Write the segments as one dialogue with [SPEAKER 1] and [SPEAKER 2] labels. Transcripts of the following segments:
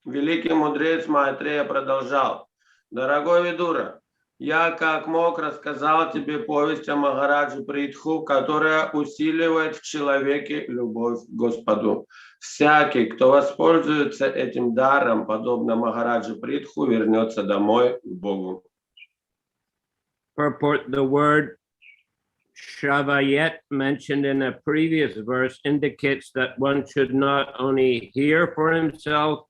[SPEAKER 1] Великий мудрец Майтрея продолжал: «Дорогой Видура, я как мог рассказал тебе повесть о Махараджи Притху, которая усиливает в человеке любовь к Господу. Всякий, кто воспользуется этим даром, подобно Махараджи Притху, вернется домой к Богу».
[SPEAKER 2] Purport: the word Shravayet mentioned in a previous verse indicates that one should not only hear for himself,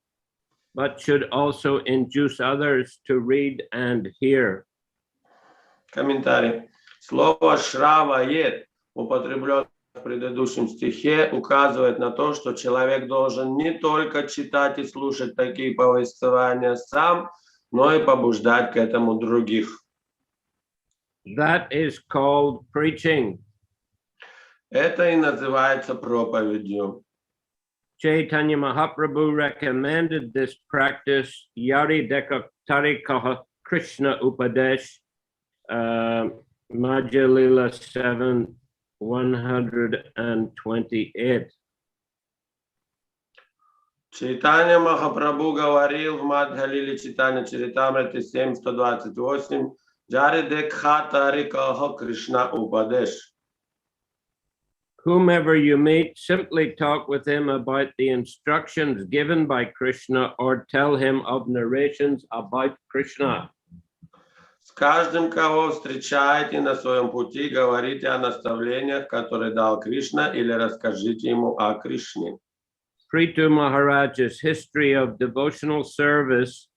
[SPEAKER 2] but should also induce others to read and hear.
[SPEAKER 1] Комментарий. Слово «шравает», употреблено в предыдущем стихе, указывает на то, что человек должен не только читать и слушать такие повествования сам, но и побуждать к этому других.
[SPEAKER 2] That is called preaching.
[SPEAKER 1] Это и называется проповедью.
[SPEAKER 2] Chaitanya Mahaprabhu recommended this practice, Yari Tarikaha Krishna Upadesh, Madhya Lila 7:128.
[SPEAKER 1] Чайтанья Махапрабху говорил в Мадхя-лиле Чайтанья Чаритамрите 7:128, Джари Декха Тарикаха Кришна Упадеш.
[SPEAKER 2] Whomever you meet, simply talk with him about the instructions given by Krishna or tell him of narrations about Krishna.
[SPEAKER 1] С каждым, кого встречаете на своем пути, говорите о наставлениях, которые дал Кришна, или расскажите ему о Кришне.
[SPEAKER 2] Prithu Maharaj's history of devotional service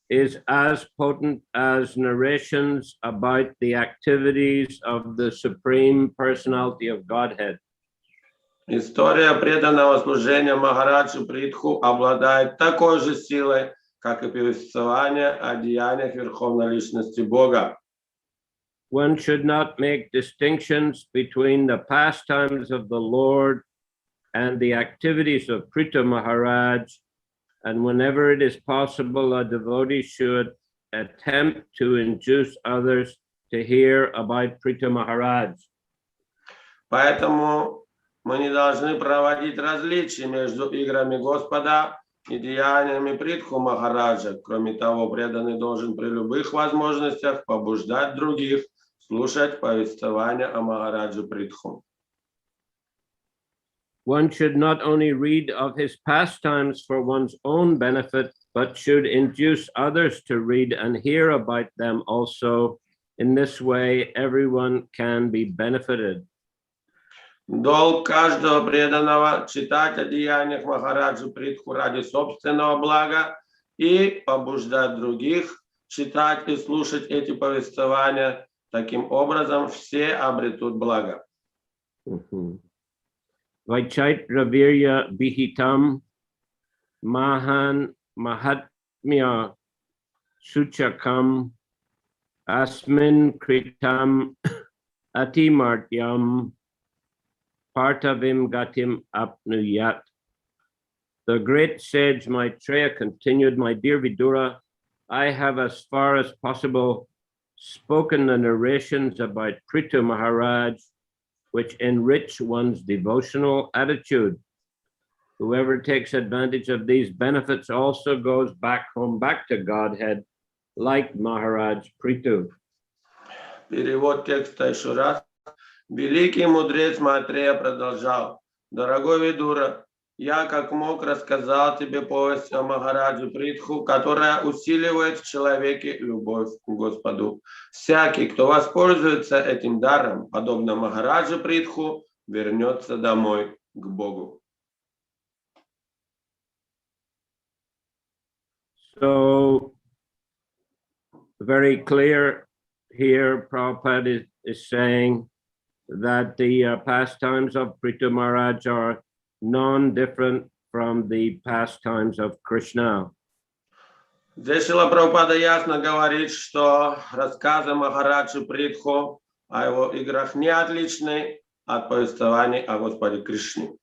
[SPEAKER 2] is as potent as narrations about the activities of the Supreme Personality of Godhead.
[SPEAKER 1] История преданного служения Махараджи Притху обладает такой же силой, как и повествование о деяниях Верховной Личности Бога.
[SPEAKER 2] One should not make distinctions between the pastimes of the Lord and the activities of Prithu Maharaj, and whenever it is possible, a devotee should attempt to induce others to hear about Prithu Maharaj.
[SPEAKER 1] Поэтому мы не должны проводить различия между играми Господа и деяниями Притху Махараджа. Кроме того, преданный должен при любых возможностях побуждать других слушать повествования о Махараджи Притху.
[SPEAKER 2] One should not only read of his pastimes for one's own benefit, but should induce others to read and hear about them also. In this way, everyone can be benefited.
[SPEAKER 1] Долг каждого преданного читать о деяниях Махараджи Притху ради собственного блага и побуждать других читать и слушать эти повествования. Таким образом, все обретут благо.
[SPEAKER 2] Vachaitra Virya Bihitam Mahan Mahatmya Suchakam Asmin Kritam Atimartyam Partavim Gatim Apnuyat. The great sage Maitreya continued, my dear Vidura, I have as far as possible spoken the narrations about Prithu Maharaj, which enrich one's devotional attitude. Whoever takes advantage of these benefits also goes back home, back to Godhead, like Maharaj Prithu.
[SPEAKER 1] Перевод текста еще раз. Великий мудрец Майтрея продолжал: «Дорогой Видура, я как мог рассказал тебе повесть о Махараджи Притху, которая усиливает в человеке любовь к Господу. Всякий, кто воспользуется этим даром, подобно Махараджи Притху, вернется домой к Богу».
[SPEAKER 2] So, very clear here, Prabhupada is saying that the pastimes of Prithu Maharaj are non-different from the pastimes of Krishna.
[SPEAKER 1] Здесь Шрила Прабхупада ясно говорит, что рассказы Махараджи Притху о его играх не отличны от повествований о Господе Кришне.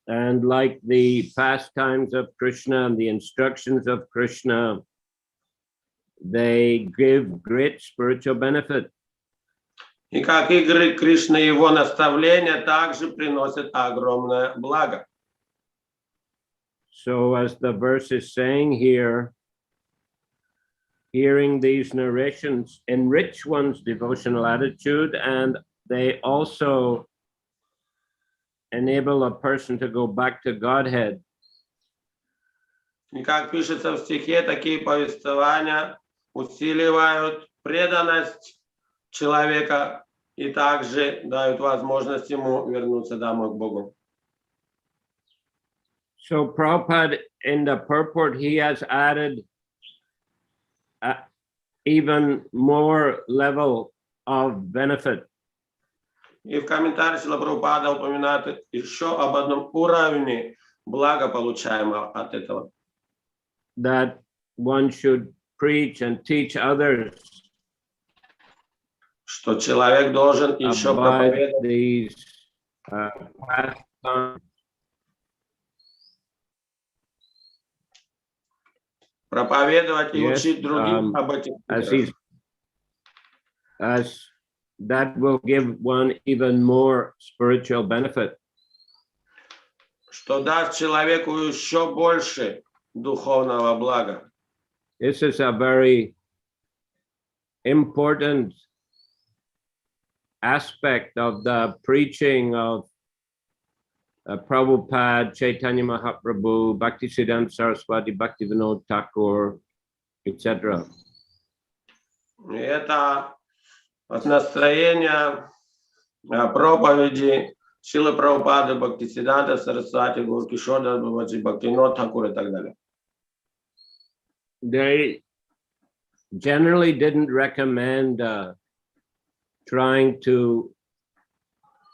[SPEAKER 2] And like the pastimes of Krishna and the instructions of Krishna, they give great spiritual benefit.
[SPEAKER 1] И как игры Кришны и его наставления также приносят огромное благо.
[SPEAKER 2] So as the verse is saying here, hearing these narrations enrich one's devotional attitude, and they also enable a person to go back to Godhead.
[SPEAKER 1] И как пишется в стихе, такие повествования усиливают преданность человека и также дают возможность ему вернуться домой к Богу.
[SPEAKER 2] So Prabhupada, in the purport, he has added even more level of benefit.
[SPEAKER 1] И в комментарии Шрила Прабхупада упоминает еще об одном уровне блага, получаемого от этого.
[SPEAKER 2] That one should preach and teach others
[SPEAKER 1] Что человек должен еще
[SPEAKER 2] about
[SPEAKER 1] проповедовать
[SPEAKER 2] these pastimes.
[SPEAKER 1] Проповедовать и
[SPEAKER 2] Yes,
[SPEAKER 1] учить других об этих
[SPEAKER 2] as that will give one even more spiritual benefit.
[SPEAKER 1] Что даст человеку еще больше духовного блага.
[SPEAKER 2] This is a very important aspect of the preaching of Prabhupada, Chaitanya Mahaprabhu, Bhaktisiddhanta Saraswati, Bhaktivinoda Thakur, etc.
[SPEAKER 1] И это настроение проповеди Шрилы Прабхупады, Бхактисиддханта Сарасвати, Гуркишода, Бхактивинода Тхакур и так далее.
[SPEAKER 2] They generally didn't recommend trying to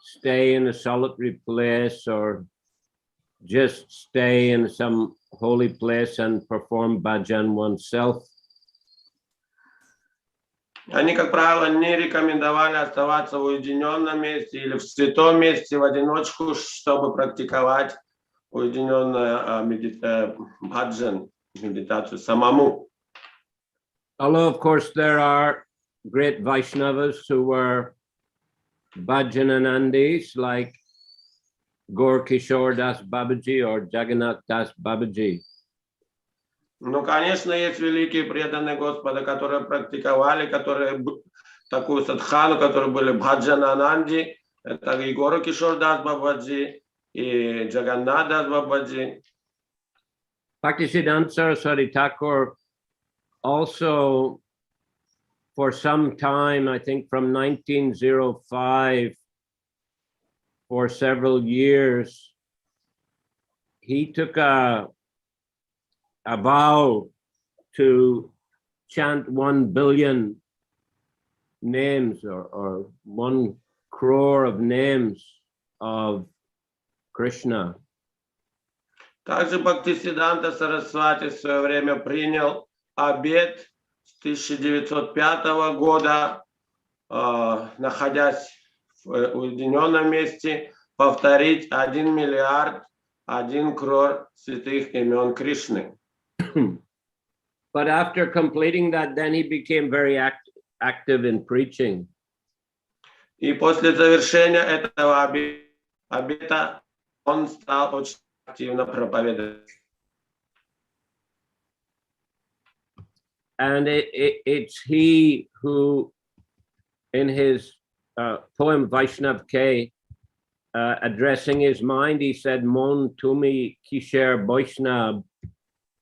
[SPEAKER 2] stay in a solitary place or just stay in some holy place and perform bhajan oneself.
[SPEAKER 1] Они, как правило, не рекомендовали оставаться в уединенном месте или в святом месте в одиночку, чтобы практиковать уединенную баджан, медитацию самому.
[SPEAKER 2] Although, of course, there are great Vaishnavas who were bhajananandis like Gaur Kishore Das Babaji or Jagannath Das Babaji.
[SPEAKER 1] Ну, конечно, есть великие преданные Господа, которые практиковали, которые такую садхану, которые были бхаджанананди, это и Гору Кишор Дас Бабаджи, и Джаганнат Дас Бабаджи.
[SPEAKER 2] Bhaktisiddhanta Saraswati Thakur also, for some time, I think from 1905, for several years, he took a vow to chant 1 billion names or 1 crore of names of Krishna.
[SPEAKER 1] Также Бхактисиддханта Сарасвати в свое время принял обет с 1905 года, находясь в уединенном месте, повторить 1 миллиард, 1 крор святых имен Кришны.
[SPEAKER 2] But after completing that, then he became very active in preaching.
[SPEAKER 1] И после завершения этого обета он стал очень активно проповедовать.
[SPEAKER 2] And it's he who, in his poem Vaishnav K, addressing his mind, he said, Mon tumi kisher Vaishnav,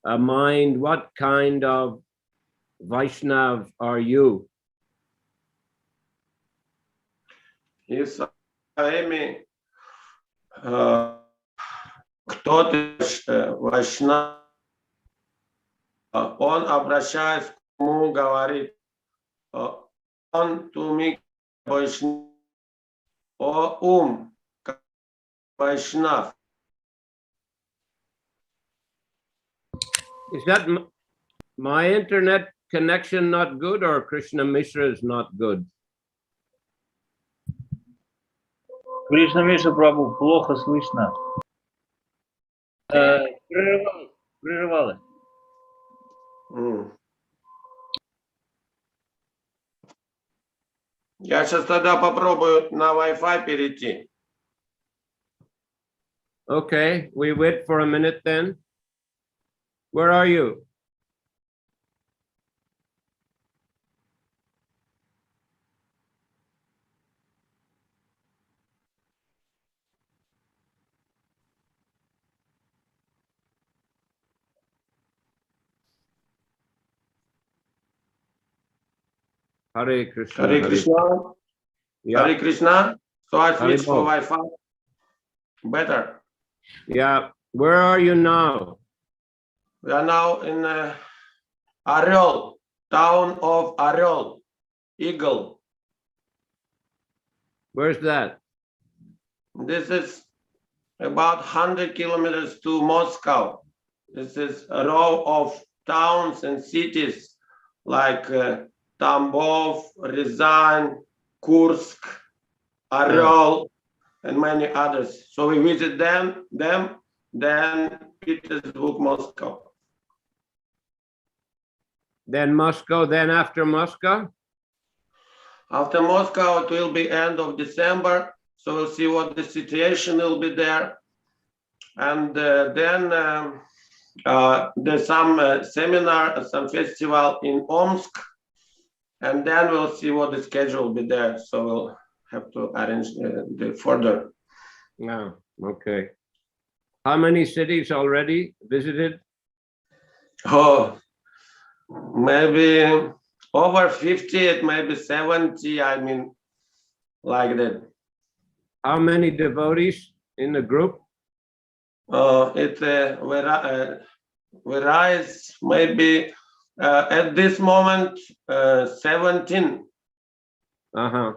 [SPEAKER 2] a mind, what kind of Vaishnav are you?
[SPEAKER 1] И в своими кто ты, Вайшнав, он, обращаясь к нему, говорит, он туми Вайшнав, о ум, Вайшнав.
[SPEAKER 2] Is that my internet connection not good or Krishna Mishra is not good?
[SPEAKER 3] Кришна Миша Прабху, плохо слышно. Прерывало.
[SPEAKER 1] Я сейчас тогда попробую на Wi-Fi перейти.
[SPEAKER 2] Okay, we wait for a minute then. Where are you? Hare Krishna.
[SPEAKER 1] Харе Кришна.
[SPEAKER 2] Yeah,
[SPEAKER 1] Харе Кришна. So I
[SPEAKER 2] Hare
[SPEAKER 1] switch to
[SPEAKER 2] Bol.
[SPEAKER 1] Wi-Fi. Better.
[SPEAKER 2] yeah. Where are you now?
[SPEAKER 1] We are now in Орел, town of Орел, Eagle.
[SPEAKER 2] Where's that?
[SPEAKER 1] This is about 100 kilometers to Moscow. This is a row of towns and cities like Tambov, Ryazan, Kursk, Орел, and many others. So we visit them, then Petersburg, Moscow.
[SPEAKER 2] Then Moscow, then after Moscow?
[SPEAKER 1] After Moscow, it will be end of December. So we'll see what the situation will be there. And then there's some seminar, some festival in Omsk. And then we'll see what the schedule will be there. So we'll have to arrange the further.
[SPEAKER 2] No, okay. How many cities already visited?
[SPEAKER 1] Oh, maybe over 50, maybe 70, I mean, like that.
[SPEAKER 2] How many devotees in the group?
[SPEAKER 1] It varies, maybe at this moment, 17.
[SPEAKER 2] Uh-huh.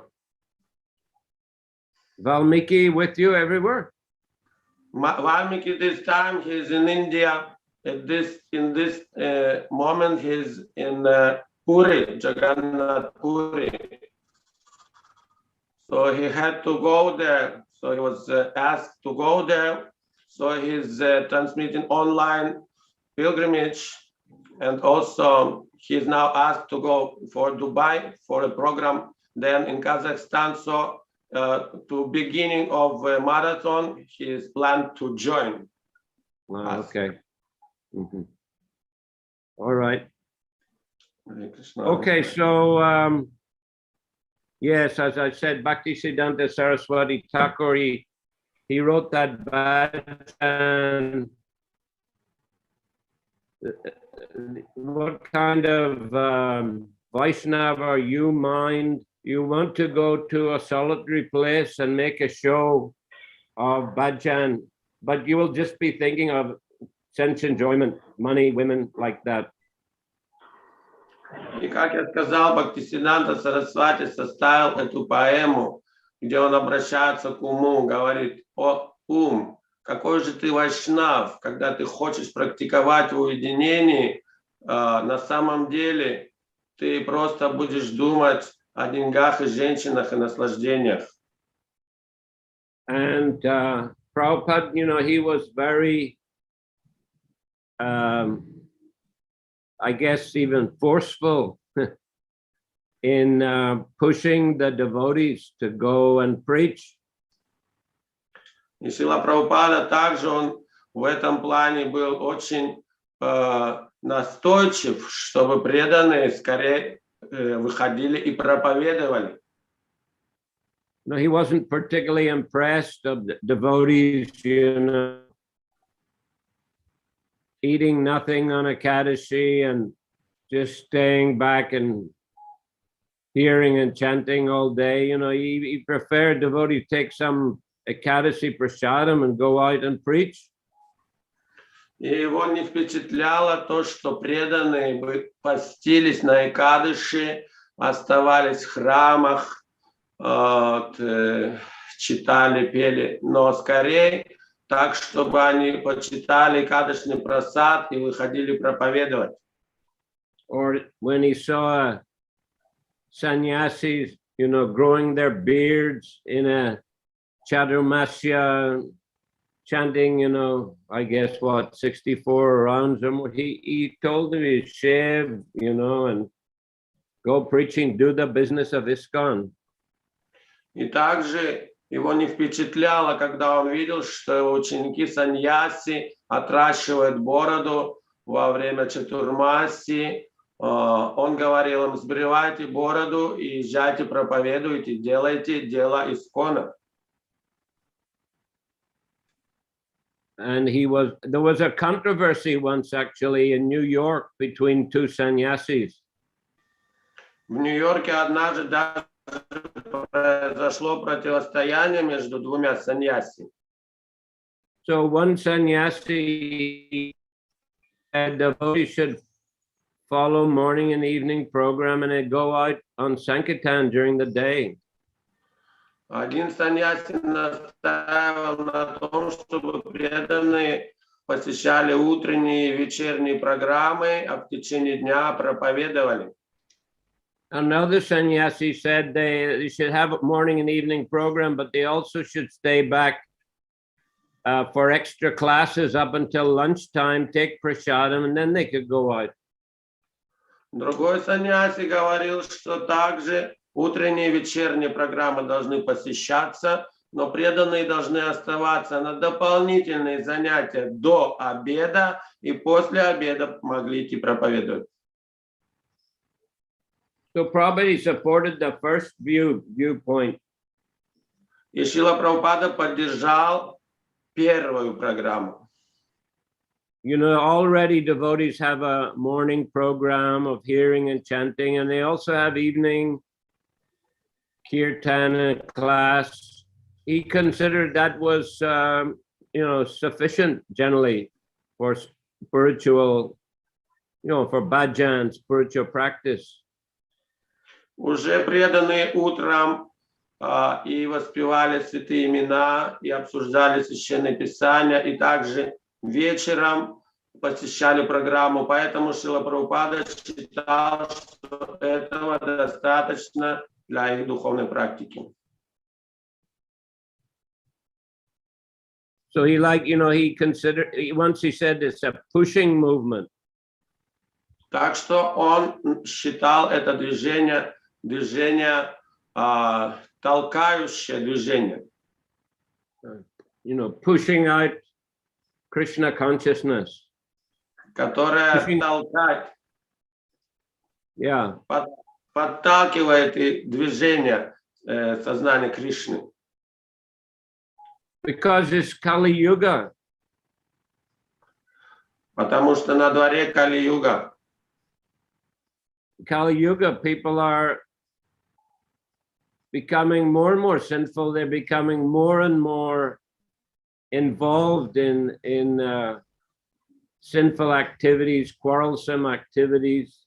[SPEAKER 2] Valmiki with you everywhere?
[SPEAKER 1] Valmiki this time, he's in India. In this moment, he's in Puri, Jagannath Puri. So he had to go there. So he was asked to go there. So he's transmitting online pilgrimage. And also he's now asked to go for Dubai for a program. Then in Kazakhstan, so to beginning of a marathon, he is planned to join.
[SPEAKER 2] Oh, okay. Mm-hmm. All right. Okay, so yes, as I said, Bhaktisiddhanta Saraswati Thakur, he wrote that bhajan. What kind of Vaishnava are you, mind? You want to go to a solitary place and make a show of bhajan, but you will just be thinking of sense enjoyment, money, women, like that.
[SPEAKER 1] И как я сказал, Бхактисиддханта Сарасвати составил эту поэму, где он обращается к уму, говорит: о ум, какой же ты вайшнав, когда ты хочешь практиковать в уединении, на самом деле ты просто будешь думать о деньгах и женщинах и наслаждениях.
[SPEAKER 2] And Prabhupada, you know, he was very, I guess, even forceful in pushing the devotees to go and preach.
[SPEAKER 1] И Шрила Прабхупада также он в этом плане был очень настойчив, чтобы преданные скорее выходили и проповедовали.
[SPEAKER 2] No, he wasn't particularly impressed of the devotees, you know, eating nothing on Ekadashi and just staying back and hearing and chanting all day. You know, he preferred devotees take some Ekadashi prasadam and go out and preach.
[SPEAKER 1] И его не впечатляло то, что преданные бы постились на Экадыши, оставались в храмах, читали, пели, но скорее так, чтобы они почитали Экадышный прасад и выходили проповедовать.
[SPEAKER 2] Or when he saw sannyasis, you know, growing their beards in a chaturmasya, chanting, you know, I guess what, 64 rounds or more, he told them to shave, you know, and go preaching, do the business of ISKCON.
[SPEAKER 1] И также его не впечатляло, когда он видел, что его ученики саньяси отращивают бороду, во время чатурмаси, он говорил им: сбривайте бороду и езжайте, проповедуйте, делайте дело искона.
[SPEAKER 2] And there was a controversy once actually in New York between two sannyasis.
[SPEAKER 1] В Нью-Йорке однажды даже произошло противостояние между двумя саньяси.
[SPEAKER 2] So one sannyasi said the devotees should follow morning and evening program and they'd go out on Sankirtan during the day.
[SPEAKER 1] Один саньяси настаивал на том, чтобы преданные посещали утренние и вечерние программы, а в течение дня проповедовали.
[SPEAKER 2] Another sannyasi said they should have a morning and evening program, but they also should stay back for extra classes up until lunchtime, take prasadam, and then they could go out.
[SPEAKER 1] Другой саньяси говорил, что также утренние и вечерние программы должны посещаться, но преданные должны оставаться на дополнительные занятия до обеда, и после обеда могли идти проповедовать.
[SPEAKER 2] So Prabhupada supported the first viewpoint.
[SPEAKER 1] И Шрила Прабхупада поддержал первую программу.
[SPEAKER 2] You know, already devotees have a morning program of hearing and chanting, and they also have evening kirtan class. He considered that was, sufficient generally for spiritual, for bhajan, spiritual practice.
[SPEAKER 1] Уже преданные утром и воспевали святые имена, и обсуждали священные писания, и также вечером посещали программу. Поэтому Шрила Прабхупада считал, что этого достаточно для их духовной практики.
[SPEAKER 2] So he considered, once he said it's a pushing movement.
[SPEAKER 1] Так что он считал это движение толкающее движение.
[SPEAKER 2] Pushing out Krishna consciousness.
[SPEAKER 1] Которое толкает,
[SPEAKER 2] Yeah.
[SPEAKER 1] подталкивает и движение сознания Кришны.
[SPEAKER 2] Because it's Kali Yuga.
[SPEAKER 1] Потому что на дворе Кали-юга.
[SPEAKER 2] Kali Yuga, people are becoming more and more sinful. They're becoming more and more involved in sinful activities, quarrelsome activities.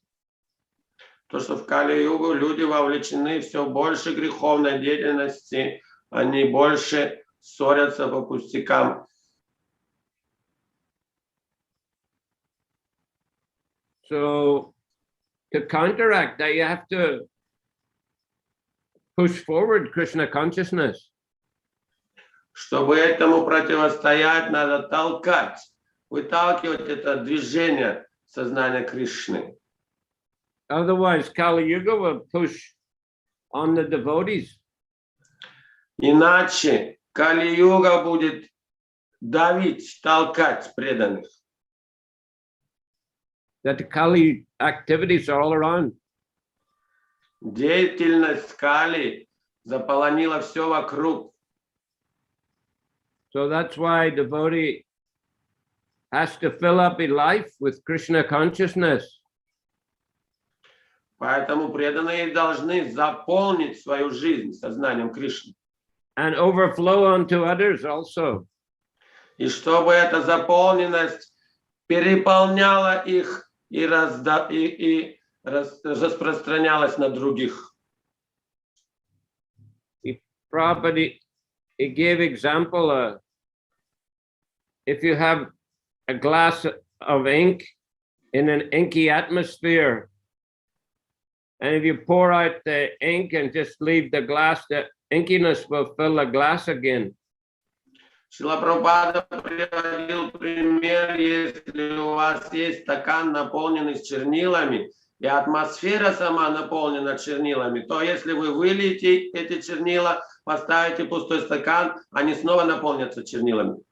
[SPEAKER 1] То, что в Кали-югу люди вовлечены все больше греховной деятельности, они больше ссорятся по пустякам.
[SPEAKER 2] So to counteract that, you have to push forward Krishna consciousness.
[SPEAKER 1] Чтобы этому противостоять, надо толкать, выталкивать это движение сознания Кришны.
[SPEAKER 2] Otherwise, Kali Yuga will push on the devotees.
[SPEAKER 1] Иначе Кали-юга будет давить, толкать преданных.
[SPEAKER 2] That the Kali activities are all around.
[SPEAKER 1] Деятельность Кали заполонила все вокруг.
[SPEAKER 2] So that's why devotee has to fill up his life with Krishna consciousness.
[SPEAKER 1] Поэтому преданные должны заполнить свою жизнь сознанием Кришны.
[SPEAKER 2] And overflow onto others also.
[SPEAKER 1] И чтобы эта заполненность переполняла их и распространялась на других.
[SPEAKER 2] Prabhupada, he gave example, if you have a glass of ink in an inky atmosphere, and if you pour out the ink and just leave the glass, the inkiness will fill the glass again.
[SPEAKER 1] Шрила Прабхупада приводил пример, если у вас есть стакан, наполненный чернилами, и атмосфера сама наполнена чернилами, то если вы выльете эти чернила, поставите пустой стакан, они снова наполнятся чернилами.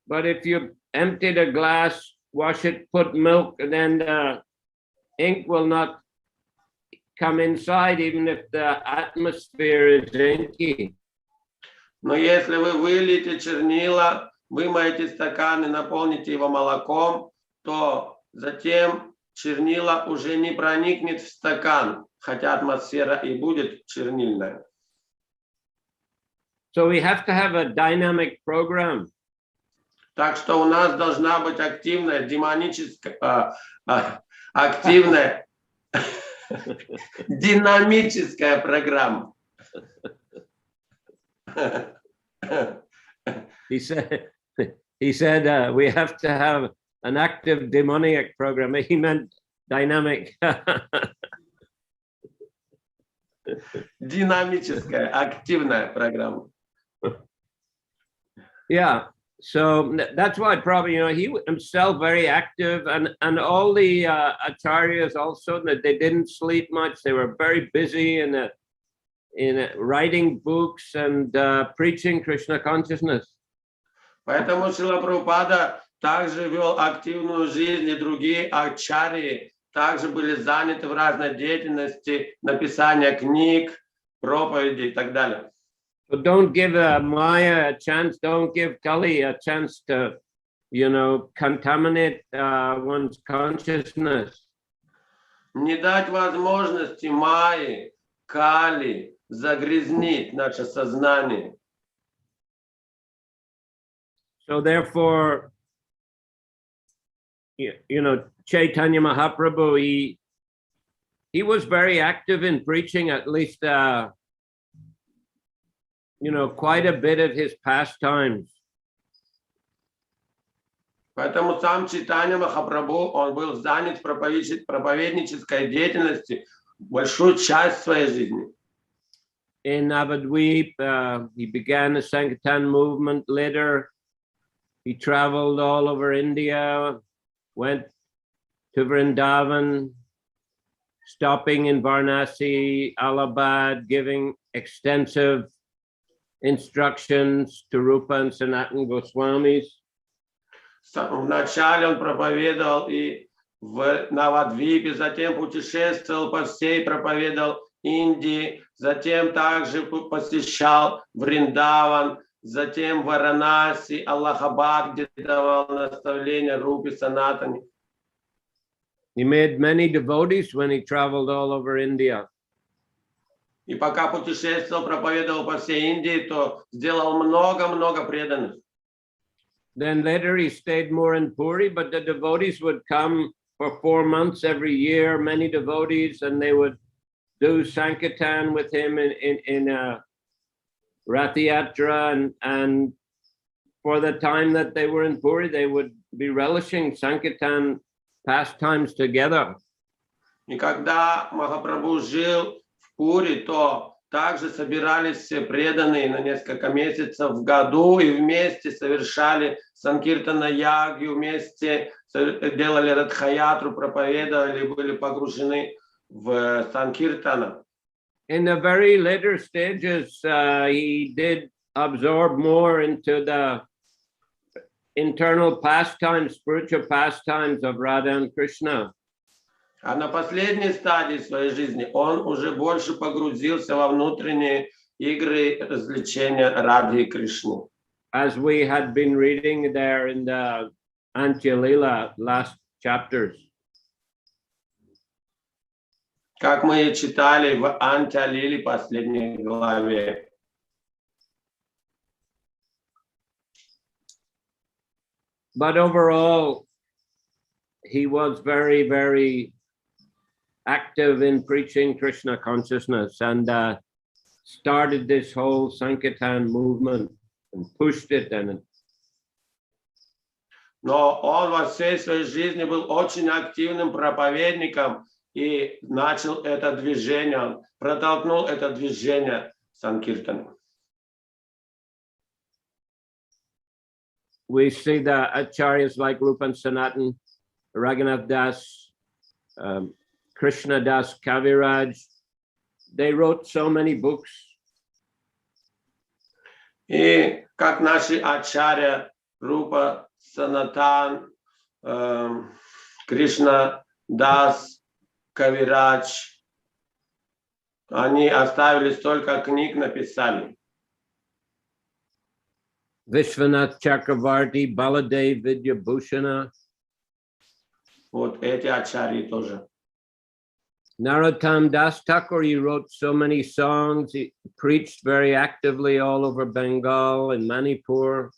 [SPEAKER 2] But if you empty the glass wash it, put milk, and then the ink will not come inside, even if the atmosphere is inky.
[SPEAKER 1] Но если вы выльете чернила, вымоете стакан и наполните его молоком, то затем чернила уже не проникнет в стакан, хотя атмосфера и будет чернильная.
[SPEAKER 2] So we have to have a dynamic program.
[SPEAKER 1] Так что у нас должна быть активная, активная, динамическая программа.
[SPEAKER 2] He said we have to have an active demoniac program. He meant dynamic.
[SPEAKER 1] Динамическая, активная программа.
[SPEAKER 2] Yeah, so that's why probably, he himself very active, and all the acharyas also, that they didn't sleep much. They were very busy in writing books and preaching Krishna consciousness.
[SPEAKER 1] Поэтому Шрила Прабхупада также вел активную жизнь, и другие ачарьи также были заняты в разной деятельности, написания книг, проповедей и так далее.
[SPEAKER 2] So don't give Maya a chance, don't give Kali a chance to, contaminate one's consciousness.
[SPEAKER 1] Не дать возможности Майе, Кали загрязнить наше сознание.
[SPEAKER 2] So therefore, Chaitanya Mahaprabhu, he was very active in preaching, at least, quite a bit of his pastimes.
[SPEAKER 1] Поэтому сам Чайтанья Махапрабху, он был занят в проповеднической деятельности большую часть своей жизни.
[SPEAKER 2] In Navadvip, he began the Sankirtan movement. Later, he traveled all over India, went to Vrindavan, stopping in Varanasi, Allahabad, giving extensive instructions to Rupa and Sanatana Goswamis.
[SPEAKER 1] Вначале он проповедовал и в Навадвипе, затем путешествовал по всей, проповедовал Индии, затем также посещал Вриндаван, затем Варанаси, Аллахабад, где давал наставления Рупе, Санатане.
[SPEAKER 2] He made many devotees when he traveled all over India.
[SPEAKER 1] И пока путешествовал, проповедовал по всей Индии, то сделал много-много преданных.
[SPEAKER 2] Then later he stayed more in Puri, but the devotees would come for 4 months every year, many devotees, and they would do Sankirtan with him in Rath Yatra, and for the time that they were in Puri, they would be relishing Sankirtan pastimes together.
[SPEAKER 1] И когда Махапрабху жил в Пури, то также собирались все преданные на несколько месяцев в году и вместе совершали санкиртана ягью, вместе делали радхаятру, проповедовали, были погружены в санкиртана.
[SPEAKER 2] In the very later stages, he did absorb more into the internal pastimes, spiritual pastimes of Radha and Krishna.
[SPEAKER 1] А на последней стадии своей жизни он уже больше погрузился во внутренние игры развлечения Радхи и Кришны.
[SPEAKER 2] As we had been reading there in the Antya-lila last chapters.
[SPEAKER 1] Как мы читали в Антя-лиле последней главе.
[SPEAKER 2] But overall, he was very, very active in preaching Krishna consciousness, and started this whole Sankirtan movement and pushed it.
[SPEAKER 1] Но он во всей своей жизни был очень активным проповедником и начал это движение, протолкнул это движение Санкиртана.
[SPEAKER 2] We see the acharyas like Rupa and Sanatan, Raghunath Das, Krishna Das Kaviraj. They wrote so many books.
[SPEAKER 1] И как наши ачарья Рупа, Санатан, Кришна Дас, Кавирадж, они оставили столько книг, написали.
[SPEAKER 2] Vishwanath Chakravarti, Baladev Vidyabhushana.
[SPEAKER 1] Вот эти ачарьи тоже.
[SPEAKER 2] Narottam Das Thakur, he wrote so many songs. He preached very actively all over Bengal and Manipur.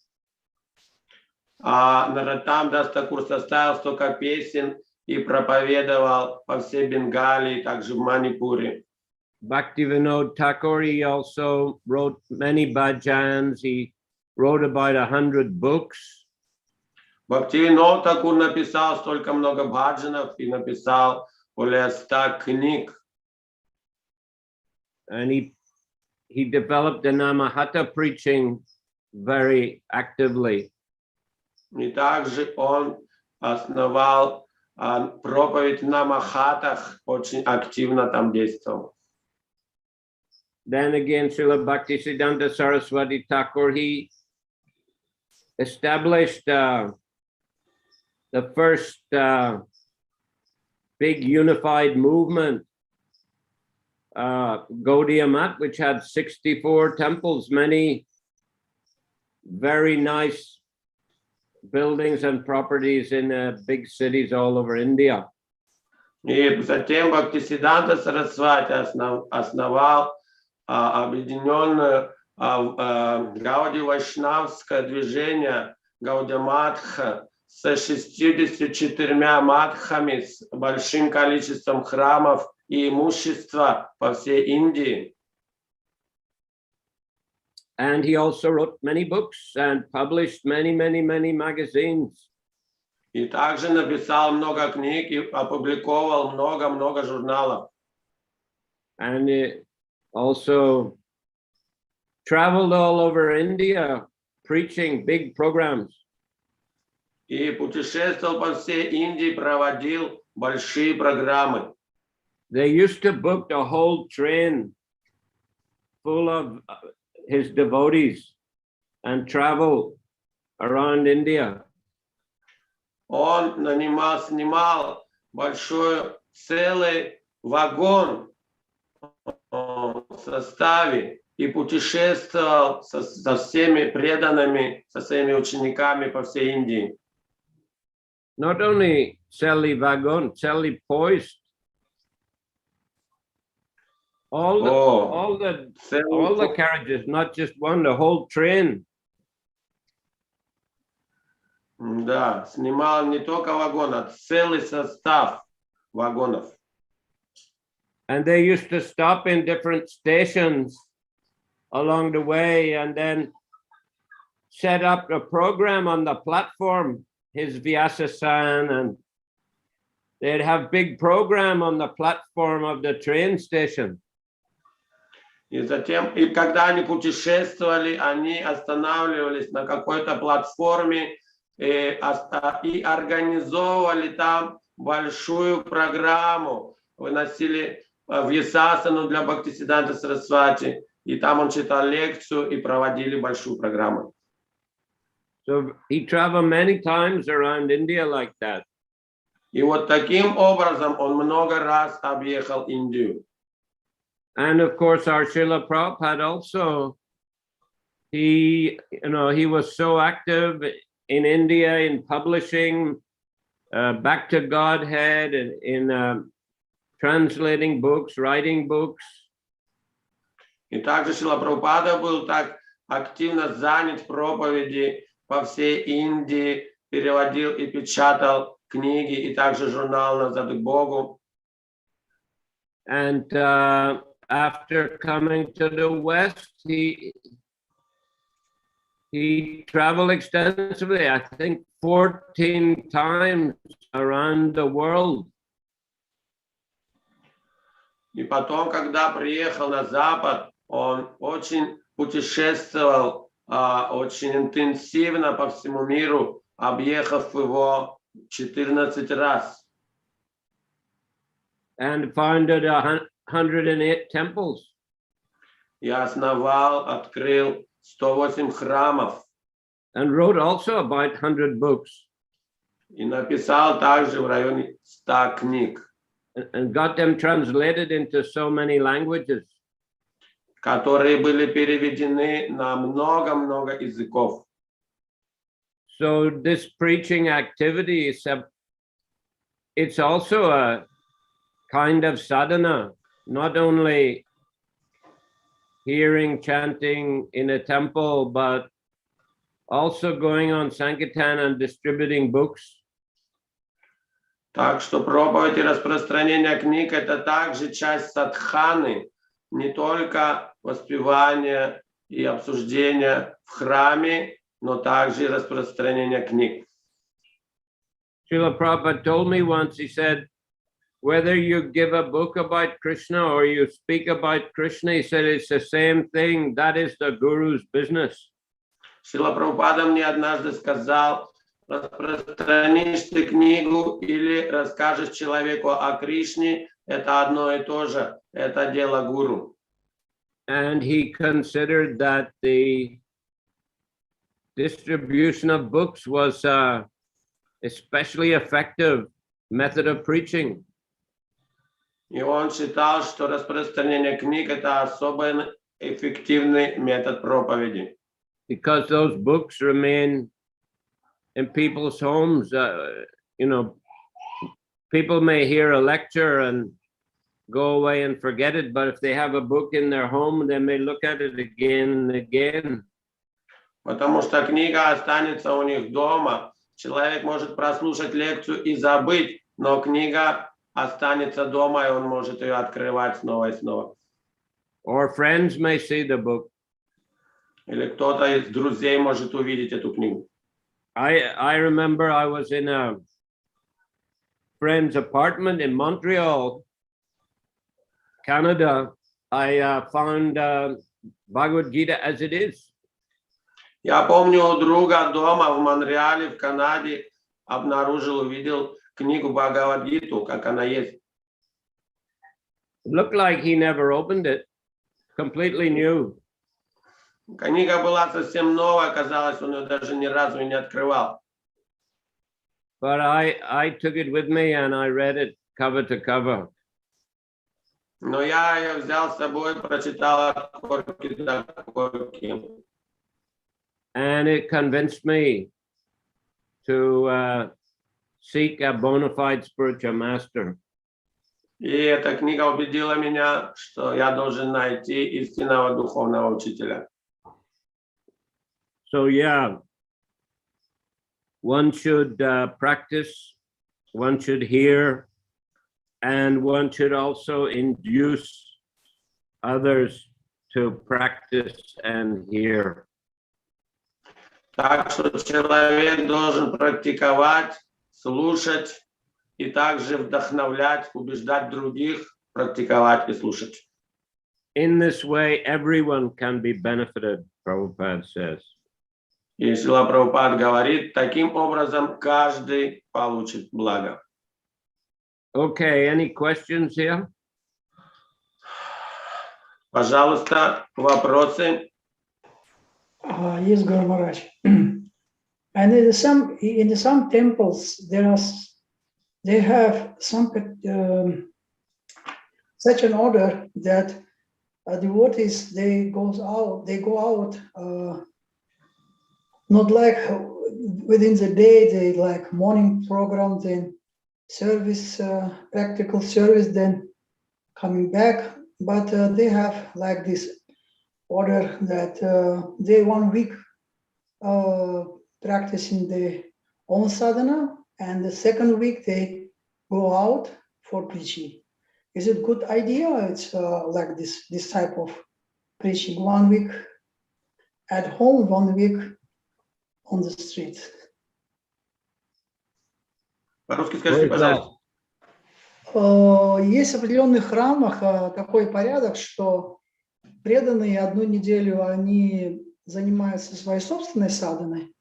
[SPEAKER 1] Нароттам Дас Такур составил столько песен и проповедовал по всей Бенгалии, также в Манипуре.
[SPEAKER 2] Bhaktivinoda Thakur, he also wrote many bhajans. He wrote about 100 books.
[SPEAKER 1] Бхактивинода Такур написал столько много бхаджанов и написал более 100 книг.
[SPEAKER 2] And he developed the Namahata preaching very actively.
[SPEAKER 1] И также он основал проповедь на Махатах, очень активно там действовал.
[SPEAKER 2] Then again, Srila Bhaktisiddhanta Saraswati Thakur, he established the first big unified movement, Gaudiya Mat, which had 64 temples, many very nice buildings and properties in big cities all over India.
[SPEAKER 1] И затем Бхактисиддханта Сарасвати основал объединенное Гауди-Вайшнавское движение Гаудия-Матха с 64 матхами, с большим количеством храмов и имущества по всей Индии.
[SPEAKER 2] And he also wrote many books and published many magazines.
[SPEAKER 1] И также написал много книг и опубликовал много журналов.
[SPEAKER 2] And also traveled all over India preaching big programs.
[SPEAKER 1] И путешествовал по всей Индии, проводил большие программы.
[SPEAKER 2] They used to book the whole train full of his devotees and travel around India.
[SPEAKER 1] Он снимал большой целый вагон в составе и путешествовал со всеми преданными, со своими учениками по всей Индии.
[SPEAKER 2] Not only celli wagon, celli poist. All the carriages, not just one, the whole train.
[SPEAKER 1] Да, снимал не только вагон, а целый состав вагонов.
[SPEAKER 2] And they used to stop in different stations along the way and then set up a program on the platform, his Vyasa-san, and they'd have big program on the platform of the train station.
[SPEAKER 1] И затем, и когда они путешествовали, они останавливались на какой-то платформе и организовывали там большую программу, выносили Вьясасану для Бхактисиддханта Сарасвати, и там он читал лекцию и проводили большую программу.
[SPEAKER 2] So he traveled many times around India like that.
[SPEAKER 1] И вот таким образом он много раз объехал Индию.
[SPEAKER 2] And of course, our Shrila Prabhupada also, he was so active in India in publishing back to Godhead and in translating books, writing books.
[SPEAKER 1] И также Шрила Прабхупада был так активно занят в проповеди по всей Индии, переводил и печатал книги и также журнал «Назад к Богу».
[SPEAKER 2] And after coming to the West, he traveled extensively, I think 14 times around the world.
[SPEAKER 1] И потом, когда приехал на Запад, он очень путешествовал, очень интенсивно по всему миру, объехав его 14 раз.
[SPEAKER 2] And founded 108 temples.
[SPEAKER 1] И основал, открыл 108 храмов.
[SPEAKER 2] And wrote also about 100 books.
[SPEAKER 1] И написал также в районе 100 книг,
[SPEAKER 2] and got them translated into so many languages.
[SPEAKER 1] которые были переведены на много-много языков.
[SPEAKER 2] So this preaching activity is it's also a kind of sadhana, not only hearing chanting in a temple, but also going on Sankirtan and distributing books.
[SPEAKER 1] Так что проповедь и распространение книг — это также часть садханы, не только воспевание и обсуждение в храме, но также и распространение книг.
[SPEAKER 2] Srila Prabhupada told me once, he said, whether you give a book about Krishna or you speak about Krishna, he said, it's the same thing. That is the Guru's business.
[SPEAKER 1] Шрила Прабхупада мне однажды сказал: распространишь ты книгу или расскажешь человеку о Кришне, это одно и то же, это дело гуру.
[SPEAKER 2] And he considered that the distribution of books was a especially effective method of preaching.
[SPEAKER 1] И он считал, что распространение книг — это особо эффективный метод проповеди.
[SPEAKER 2] Because those books remain in people's homes. People may hear a lecture and go away and forget it, but if they have a book in their home, they may look at it again and again.
[SPEAKER 1] Потому что книга останется у них дома. Человек может прослушать лекцию и забыть, но книга останется дома, и он может ее открывать снова и снова.
[SPEAKER 2] Or friends may see the book.
[SPEAKER 1] Или кто-то из друзей может увидеть эту книгу.
[SPEAKER 2] I remember I was in a friend's apartment in Montreal, Canada. I found Bhagavad Gita as it is.
[SPEAKER 1] Я помню, у друга дома в Монреале, в Канаде, увидел книгу Бхагавад-гиту, как она есть.
[SPEAKER 2] It looked like he never opened it, completely new.
[SPEAKER 1] Книга была совсем новая, казалось, он ее даже ни разу не открывал.
[SPEAKER 2] But I took it with me and I read it cover to cover.
[SPEAKER 1] Но я ее взял с собой, прочитал от корки до корки.
[SPEAKER 2] And it convinced me to seek a bona fide spiritual master.
[SPEAKER 1] И эта книга убедила меня, что я должен найти истинного духовного учителя.
[SPEAKER 2] So yeah, one should practice, one should hear, and one should also induce others to practice and hear.
[SPEAKER 1] Так что человек должен практиковать, слушать и также вдохновлять, убеждать других практиковать и слушать.
[SPEAKER 2] In this way, everyone can be benefited, Prabhupada says.
[SPEAKER 1] И Шрила Прабхупад говорит, таким образом каждый получит благо.
[SPEAKER 2] Okay, any questions here?
[SPEAKER 1] Пожалуйста, вопросы?
[SPEAKER 4] Yes, Guru Maharaj. And in some temples they have some such an order that devotees they go out not like within the day, they like morning program, then service, practical service, then coming back, but they have like this order that they 1 week practicing their own sadhana, and the second week they go out for preaching. Is it good idea? It's like this type of preaching, 1 week at home, 1 week on the street.
[SPEAKER 1] По-русски скажите, пожалуйста.
[SPEAKER 4] Есть в определенных храмах такой порядок, что преданные 1 неделю они занимаются своей собственной садханой,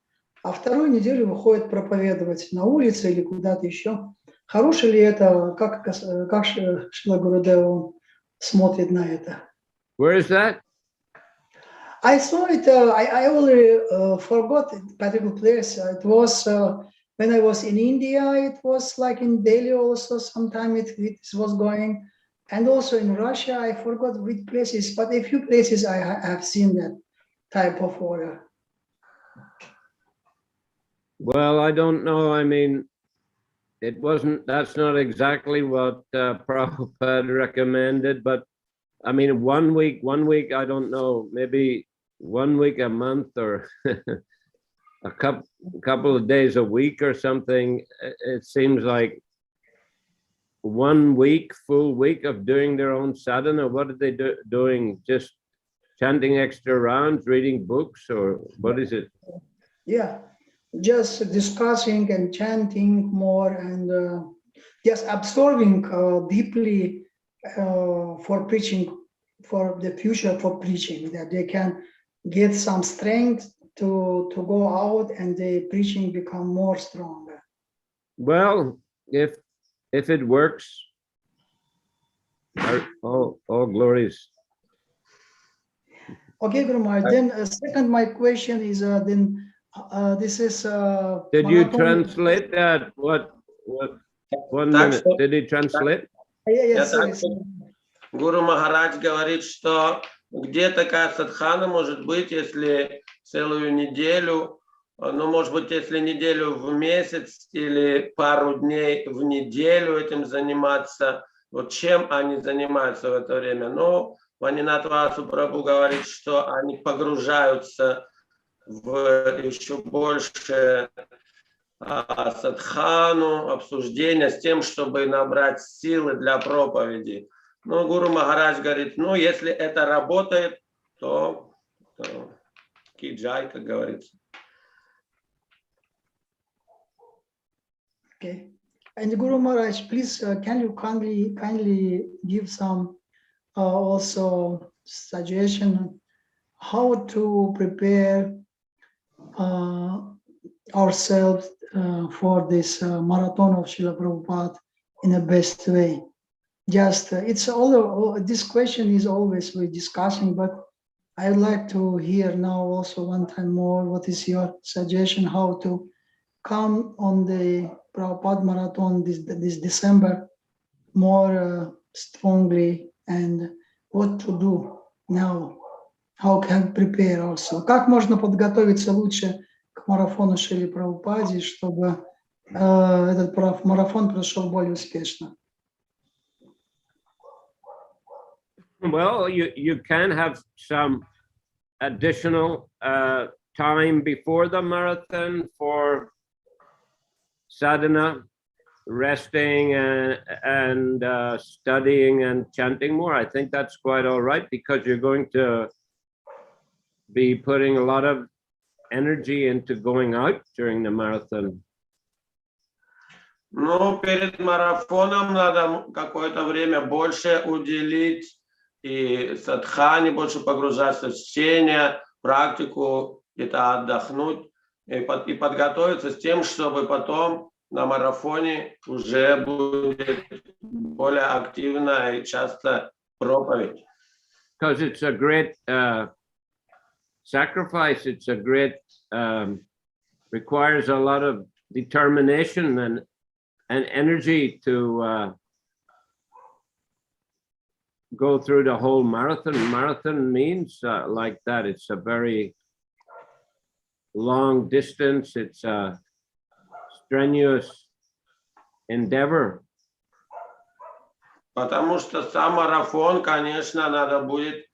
[SPEAKER 4] а 2 неделю выходят проповедовать на улице или куда-то еще. Хороший ли это? Как Шрила Гурудева смотрит на это?
[SPEAKER 2] Where is that?
[SPEAKER 4] I saw it. I already forgot the particular place. It was When I was in India, it was like in Delhi also, sometimes it was going. And also in Russia, I forgot which places, but a few places I have seen that type of order.
[SPEAKER 2] Well, I don't know. I mean, that's not exactly what Prabhupada recommended, but I mean, one week, I don't know, maybe 1 week a month or a couple of days a week or something. It seems like 1 week, full week of doing their own sadhana. What are they doing? Just chanting extra rounds, reading books, or what is it?
[SPEAKER 4] Yeah, just discussing and chanting more and just absorbing deeply for preaching, for the future for preaching, that they can get some strength to go out and the preaching become more stronger.
[SPEAKER 2] Well, if it works, all glories.
[SPEAKER 4] Okay, Guru Maharaj. Then second, my question is this is.
[SPEAKER 2] Did you translate that? What? 1 minute. Did he translate?
[SPEAKER 4] Yes.
[SPEAKER 1] Гуру Махарадж говорит, что где такая садхана может быть, если целую неделю, ну, может быть, если неделю в месяц или пару дней в неделю этим заниматься. Вот чем они занимаются в это время? Ну, Ванинатвасу Прабху говорит, что они погружаются в еще больше садхану, обсуждения с тем, чтобы набрать силы для проповеди. Ну, Гуру Махарадж говорит, ну, если это работает, то киджай, как говорится.
[SPEAKER 4] Okay. And Guru Maharaj, please, can you kindly give some also suggestion how to prepare ourselves for this marathon of Srila Prabhupada in the best way? Just it's all this question is always we're discussing, but I'd like to hear now also one time more. What is your suggestion how to come on the Prabhupada marathon this December more strongly, and what to do now? How can prepare also? Как можно подготовиться лучше к марафону Шриле Прабхупаде, чтобы этот марафон прошел более успешно?
[SPEAKER 2] Well, you can have some additional time before the marathon for sadhana, resting and studying and chanting more. I think that's quite all right, because you're going to be putting a lot of energy into going out during the marathon.
[SPEAKER 1] Ну, перед марафоном надо какое-то время больше уделить и садхане, больше погружаться в чтение, практику, где-то отдохнуть и подготовиться с тем, чтобы потом на марафоне уже будет более активно и часто проповедь.
[SPEAKER 2] Because it's a great sacrifice, it's a great, requires a lot of determination and energy to go through the whole marathon. Marathon means like that. It's a very long distance. It's a strenuous endeavor.
[SPEAKER 1] Потому что сам марафон, конечно, надо будет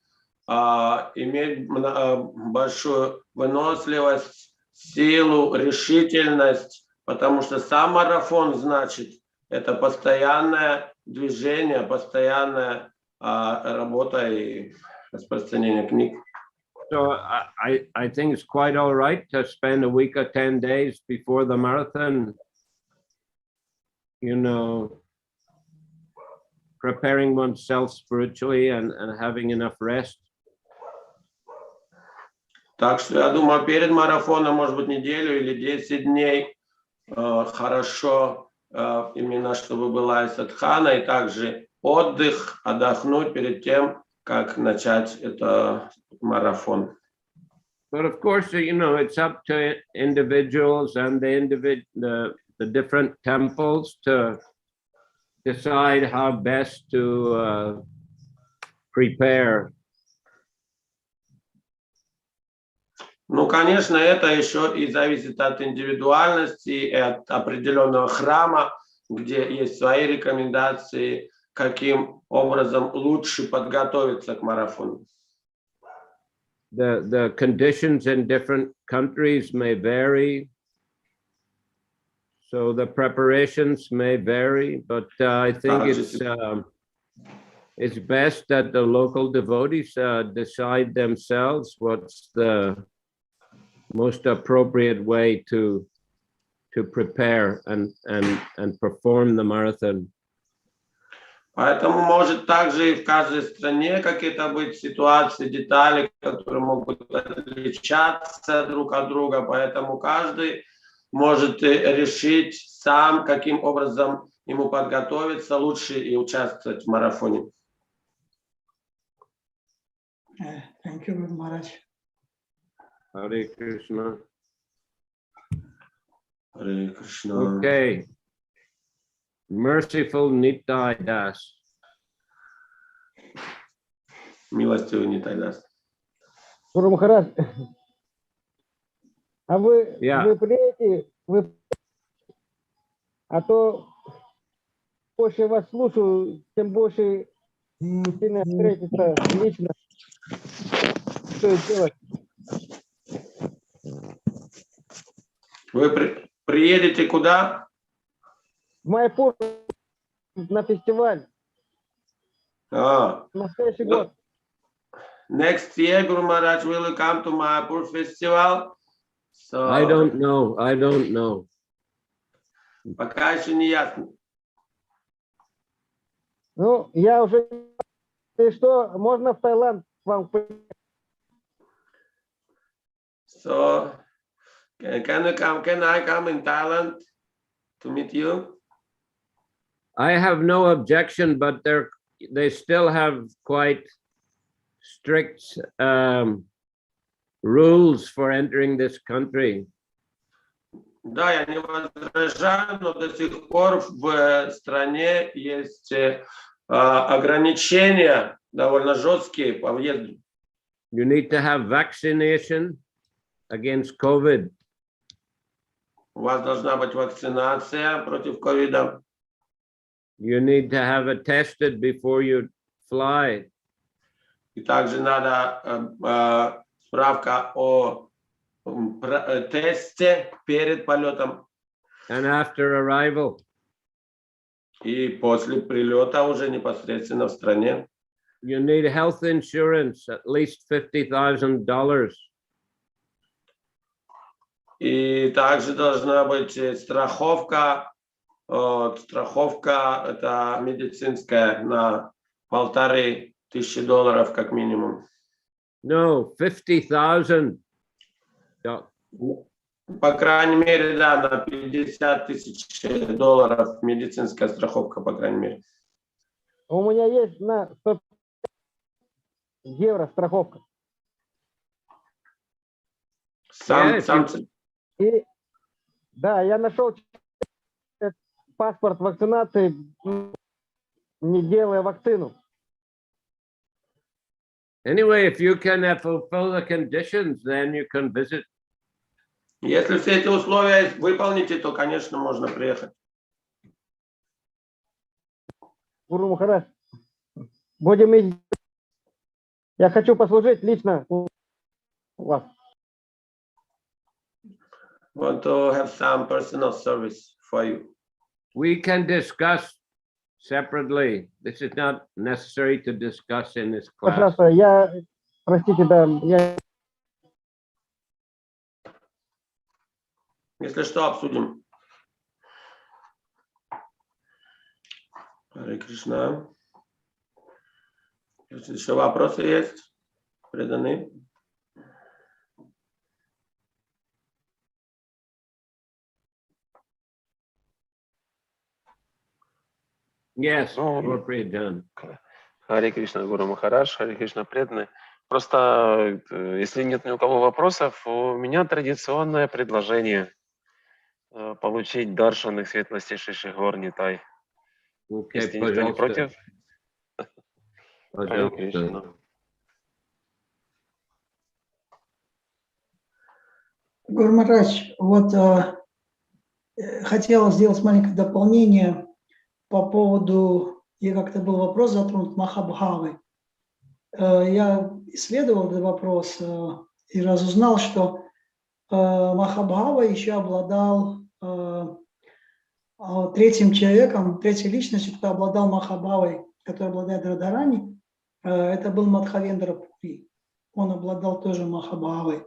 [SPEAKER 1] иметь большую выносливость, силу, решительность, потому что сам марафон значит это постоянное движение, постоянная работа и распространение книг.
[SPEAKER 2] So I think it's quite all right to spend a week or 10 days before the marathon, you know, preparing oneself spiritually and having enough rest.
[SPEAKER 1] Так что я думаю, перед марафоном, может быть, неделю или 10 дней хорошо именно, чтобы была и садхана, и также отдых, отдохнуть перед тем, как начать этот марафон.
[SPEAKER 2] But of course, you know, it's up to individuals and the different temples to decide how best to prepare.
[SPEAKER 1] Ну, конечно, это еще и зависит от индивидуальности и от определенного храма, где есть свои рекомендации, каким образом лучше подготовиться к марафону.
[SPEAKER 2] The conditions in different countries may vary, so the preparations may vary, but I think it's best that the local devotees decide themselves what's the most appropriate way to prepare and perform the marathon.
[SPEAKER 1] Поэтому может также и в каждой стране какие-то быть ситуации, детали, которые могут отличаться друг от друга. Поэтому каждый может решить сам, каким образом ему подготовиться лучше и участвовать в марафоне.
[SPEAKER 4] Thank you, Maharaj.
[SPEAKER 2] Hare Krishna.
[SPEAKER 1] Харе Кришна.
[SPEAKER 2] Okay. Merciful Nitai Das.
[SPEAKER 1] Милостивый не тогда.
[SPEAKER 5] Гуру Махарадж, а вы приедете, а то больше вас слушаю, тем больше сильно встретиться лично. Что делать?
[SPEAKER 1] Вы приедете куда?
[SPEAKER 5] В Майпур на фестиваль. На следующий год.
[SPEAKER 1] Next year, Guru Maharaj will come to Mayapur festival. So,
[SPEAKER 2] I don't know.
[SPEAKER 1] Пока еще не ясно.
[SPEAKER 5] Ну, я уже... И что, можно в Таиланд к вам?
[SPEAKER 1] So, can I come in Thailand to meet you?
[SPEAKER 2] I have no objection, but they still have quite strict rules for entering this country.
[SPEAKER 1] Да, я не возражаю, но до сих пор в стране есть ограничения довольно жесткие по въезду.
[SPEAKER 2] You need to have vaccination against COVID.
[SPEAKER 1] У вас должна быть вакцинация против ковида.
[SPEAKER 2] You need to have it tested before you fly.
[SPEAKER 1] И также надо справка о тесте перед полетом.
[SPEAKER 2] And after arrival.
[SPEAKER 1] И после прилета уже непосредственно в стране.
[SPEAKER 2] You need health insurance, at least $50,000.
[SPEAKER 1] И также должна быть страховка. Страховка это медицинская на $1500 как минимум.
[SPEAKER 2] No, 50,000.
[SPEAKER 1] По крайней мере, да, на $50,000 медицинская страховка, по крайней мере.
[SPEAKER 5] У меня есть на 100 евро страховка. И, да, я нашел паспорт вакцинации, не делая вакцину.
[SPEAKER 2] Anyway, if you can fulfill the conditions, then you can visit.
[SPEAKER 1] Если все эти условия выполните, то, конечно, можно приехать.
[SPEAKER 5] Гуру Махарадж, будем... Я хочу послужить лично у вас.
[SPEAKER 1] Want to have some personal service for you.
[SPEAKER 2] We can discuss separately. This is not necessary to discuss in this class.
[SPEAKER 5] Пожалуйста, простите, да, я...
[SPEAKER 1] Если что, обсудим. Харе Кришна. Если еще вопросы есть, преданные.
[SPEAKER 2] Yes, appropriate done.
[SPEAKER 6] Харе Кришна, Гуру Махарадж, Харе Кришна преданные. Просто, если нет ни у кого вопросов, у меня традиционное предложение получить даршан их светлостейших гор Нитай. Если никто не против. Харе Кришна.
[SPEAKER 4] Гуру Махарадж, вот хотела сделать маленькое дополнение по поводу, и как-то был вопрос затронут Махабхавы. Я исследовал этот вопрос и разузнал, что Махабхава еще обладал третьим человеком, третьей личностью, кто обладал Махабхавой, который обладает Радхарани, это был Мадхавендра Пури. Он обладал тоже Махабхавой.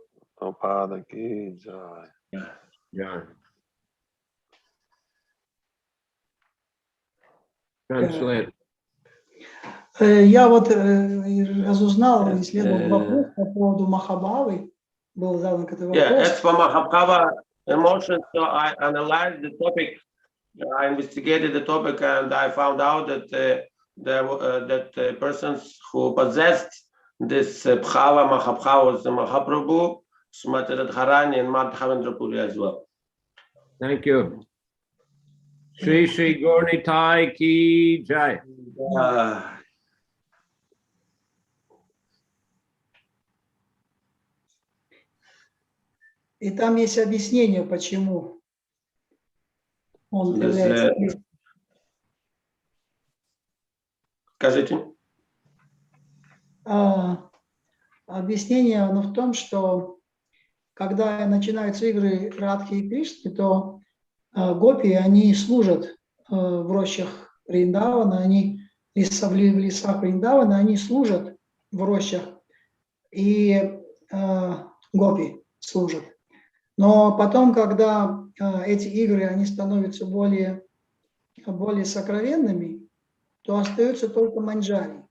[SPEAKER 2] Translate.
[SPEAKER 4] Я вот разузнал, исследовал вопрос по поводу Махабхавы. Был задан этот вопрос.
[SPEAKER 1] Yeah, as for Mahabhava emotions, so I analyzed the topic, I investigated the topic, and I found out that persons who possessed this Bhava, Mahabhava was the Mahaprabhu, Srimati Radharani, and Madhavendra Puri as well.
[SPEAKER 2] Thank you. Shri Shri Gaurnitai Ki Jai.
[SPEAKER 4] И там есть объяснение, почему он является...
[SPEAKER 1] Скажите.
[SPEAKER 4] Объяснение оно в том, что когда начинаются игры Радхи и Кришны, то гопи, они служат в рощах Вриндавана, они в лесах Вриндавана, они служат в рощах, и гопи служат. Но потом, когда эти игры, они становятся более сокровенными, то остаются только манджари.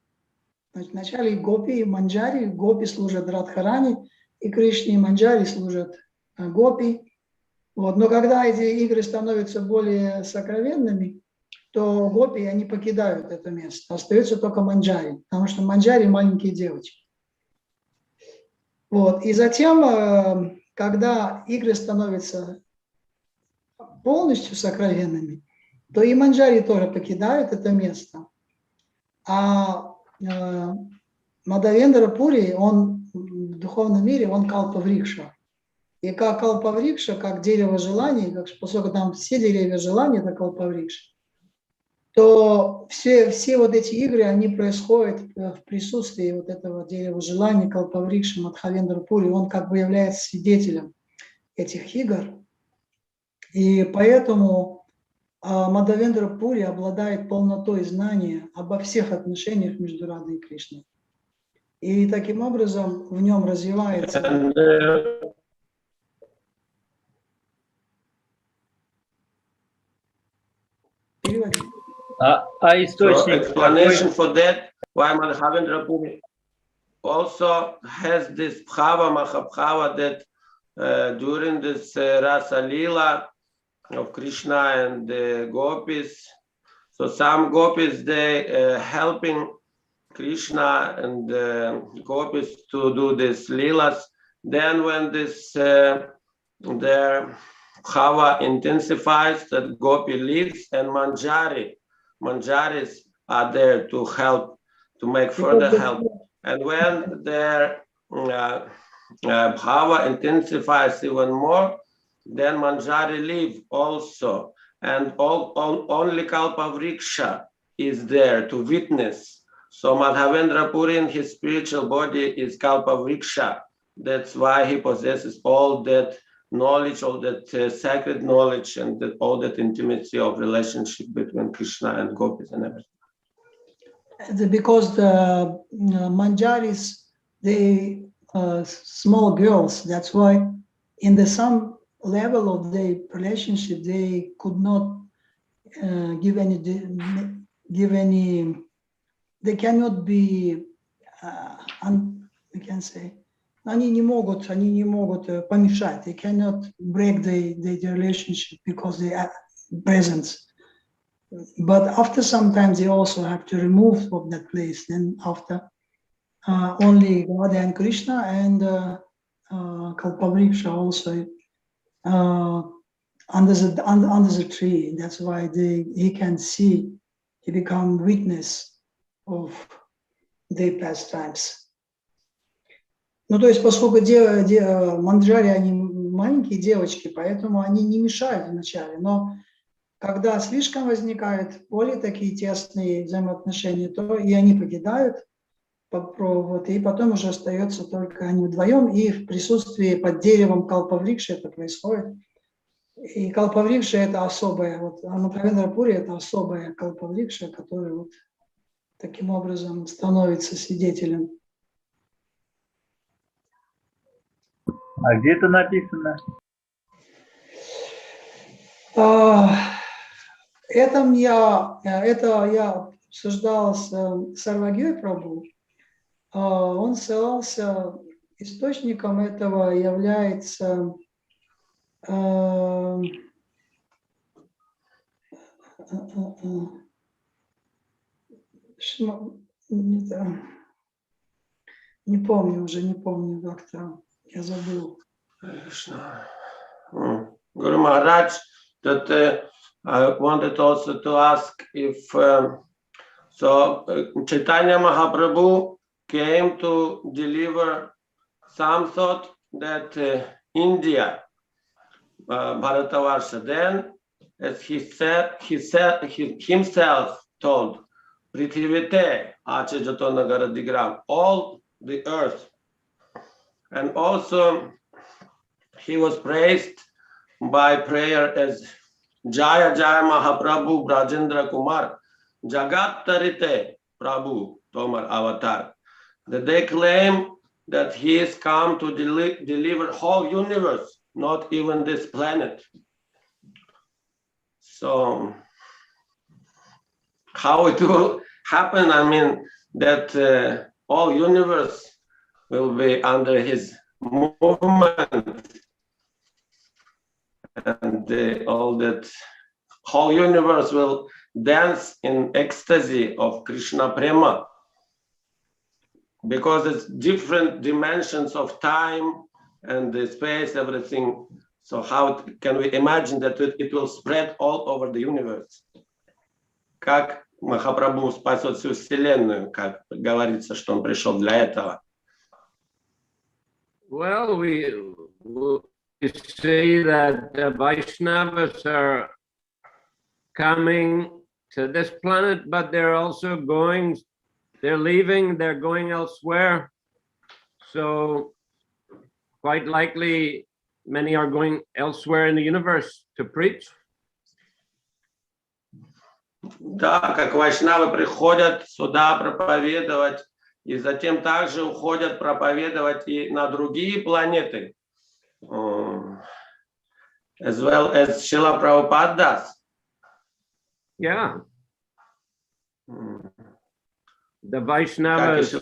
[SPEAKER 4] Значит, вначале гопи и манджари, гопи служат Радхарани, и Кришне, и манджари служат гопи. Вот. Но когда эти игры становятся более сокровенными, то гопи, они покидают это место. Остаются только манджари, потому что манджари маленькие девочки. Вот. И затем, когда игры становятся полностью сокровенными, то и манджари тоже покидают это место. А Мадхавендра Пури, он в духовном мире, он калпаврикша. И как калпаврикша, как дерево желаний, поскольку там все деревья желаний, это калпаврикша, то все вот эти игры, они происходят в присутствии вот этого дерева желаний, калпаврикша, Мадхавендра Пури. Он как бы является свидетелем этих игр. И поэтому Мадхавендра Пури обладает полнотой знания обо всех отношениях между Радой и Кришной. И таким образом в нем развивается...
[SPEAKER 3] Источник...
[SPEAKER 1] So explanation for that, why Madhavendra Puri also has this Bhava, Mahabhava, that during this Rasa Lila of Krishna and the gopis, so some gopis, they helping Krishna and gopis to do this Leelas. Then when this their Bhava intensifies, that gopi leaves, and manjaris are there to help, to make further help. And when their Bhava intensifies even more, then manjari leave also. And only Kalpavriksha is there to witness. So Madhavendra Puri in his spiritual body is Kalpavriksha. That's why he possesses all that knowledge, all that sacred knowledge, and all that intimacy of relationship between Krishna and gopis and everything.
[SPEAKER 4] Because the manjaris, they small girls, that's why in the some level of the relationship, they could not give any, they cannot be, we can say, они не могут помешать, they cannot break the relationship because they are present. But after some time, they also have to remove from that place. Then after, only God and Krishna and Kalpavriksha also under the tree. That's why he can see, he become witness of their pastimes. Ну, то есть, поскольку манджари, они маленькие девочки, поэтому они не мешают вначале, но когда слишком возникают более такие тесные взаимоотношения, то и они покидают, вот, и потом уже остается только они вдвоем, и в присутствии под деревом Калпаврикши это происходит. И Калпаврикша это особая, вот Ануправендрапури это особая Калпаврикша, которая вот таким образом становится свидетелем.
[SPEAKER 3] А где это написано?
[SPEAKER 4] Это я обсуждал с Сарвагьей Прабху. Он ссылался, источником этого является не помню как-то, я забыл.
[SPEAKER 1] Guru Maharaj, that I wanted also to ask if Chaitanya Mahaprabhu came to deliver some thought that India, Bharatavarsha, then, as he himself told, Prithivite Achajatona Digram, all the earth. And also he was praised by prayer as Jaya Jaya Mahaprabhu Brajendra Kumar Jagat Tarite Prabhu Tomar Avatar. That they claim that he is come to deliver whole universe, not even this planet. So how it will happen? I mean, that all universe will be under his movement, and all that whole universe will dance in ecstasy of Krishna Prema, because it's different dimensions of time and the space, everything. So how can we imagine that it will spread all over the universe? Как Махапрабху спасет всю Вселенную, как говорится, что он пришел для этого?
[SPEAKER 2] Well, we say that the Vaishnavas are coming to this planet, but they're also going, they're leaving, they're going elsewhere. So quite likely many are going elsewhere in the universe to preach.
[SPEAKER 1] Да, как вайшнавы приходят сюда проповедовать, и затем также уходят проповедовать и на другие планеты. As well as Шрила Прабхупада does.
[SPEAKER 2] Yeah. The Vaishnavas,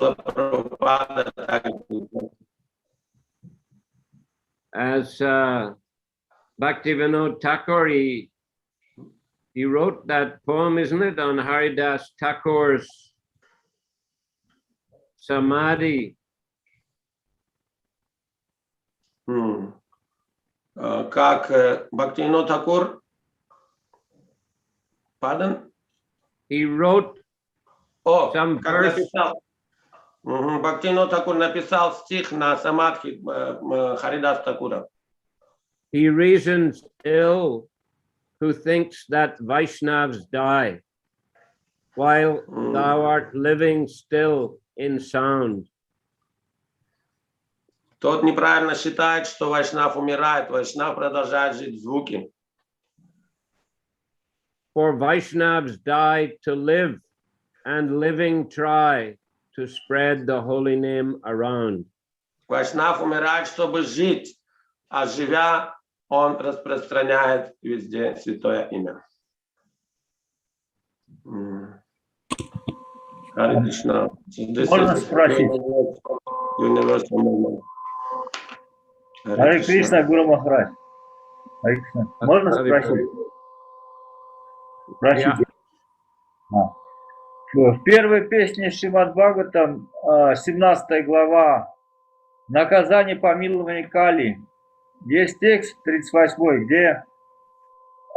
[SPEAKER 2] as Bhaktivinoda Thakur, he wrote that poem, isn't it, on Haridas Thakur's Samadhi.
[SPEAKER 1] Как Бхактивинода Тхакур, pardon?
[SPEAKER 2] He wrote some verse.
[SPEAKER 1] Бхактивинода Тхакур написал стих на самадхи Харидас Тхакура.
[SPEAKER 2] He reasons ill who thinks that Vaishnavas die, while thou art living still in sound.
[SPEAKER 1] Тот неправильно считает, что Вайшнав умирает, Вайшнав продолжает жить в звуке.
[SPEAKER 2] For Vaishnavas die to live, and living try to spread the holy name around.
[SPEAKER 1] Вайшнав умирает, чтобы жить, а живя, он распространяет везде святое имя. Харе Кришна.
[SPEAKER 3] Можно спросить? Харе Кришна, Гуру Махарадж. Харе Кришна. Можно спросить? Спросите. В первой песне Шримад Бхагаватам, 17 глава, «Наказание помилования Кали», есть текст 38, где